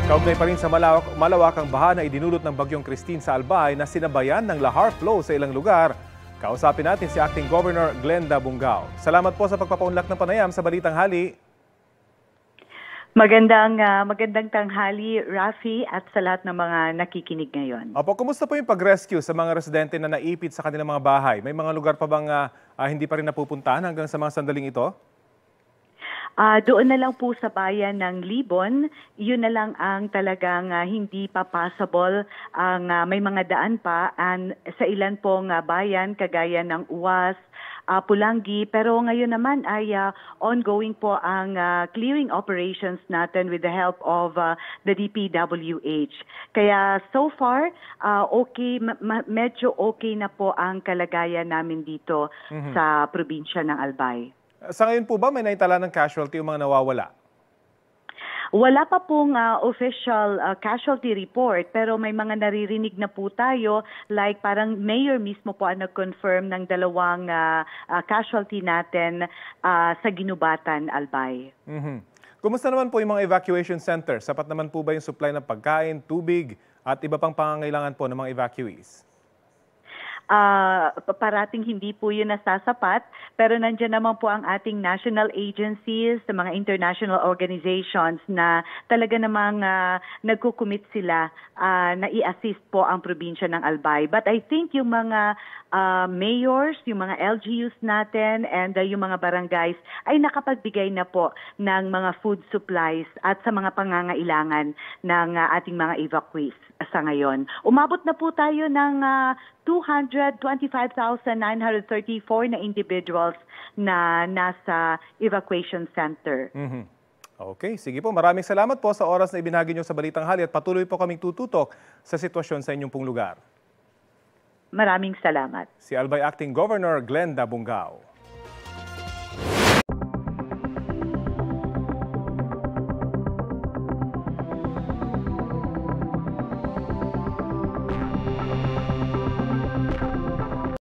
Kaugnay pa rin sa malawakang baha na idinulot ng bagyong Christine sa Albay na sinabayan ng lahar flow sa ilang lugar. Kausapin natin si Acting Governor Glenda Bungao. Salamat po sa pagpapaunlak ng panayam sa Balitang Hali. Magandang tanghali, Rafi, at sa lahat ng mga nakikinig ngayon. Opo, kumusta po yung pag-rescue sa mga residente na naipit sa kanilang mga bahay? May mga lugar pa bang hindi pa rin napupuntahan hanggang sa mga sandaling ito? Doon na lang po sa bayan ng Libon, yun na lang ang talagang hindi pa possible. May mga daan pa sa ilan pong bayan, kagaya ng Uwas, Pulangi, pero ngayon naman ay ongoing po ang clearing operations natin with the help of the DPWH. Kaya so far, okay, medyo okay na po ang kalagayan namin dito sa probinsya ng Albay. Sa ngayon po ba may naitala ng casualty o mga nawawala? Wala pa pong official casualty report, pero may mga naririnig na po tayo, like parang mayor mismo po ang nag-confirm ng dalawang casualty natin sa Ginubatan, Albay. Kumusta naman po yung mga evacuation center? Sapat naman po ba yung supply ng pagkain, tubig at iba pang pangangailangan po ng mga evacuees? Parating hindi po yun nasasapat, pero nandiyan naman po ang ating national agencies, sa mga international organizations na talaga namang nagkukumit sila na i-assist po ang probinsya ng Albay. But I think yung mga mayors, yung mga LGUs natin, and yung mga barangays ay nakapagbigay na po ng mga food supplies at sa mga pangangailangan ng ating mga evacuees sa ngayon. Umabot na po tayo ng 225,934 na individuals na nasa evacuation center. Okay, sige po. Maraming salamat po sa oras na ibinahagi niyo sa Balitang Hali at patuloy po kaming tututok sa sitwasyon sa inyong pong lugar. Maraming salamat. Si Albay Acting Governor Glenda Bungao.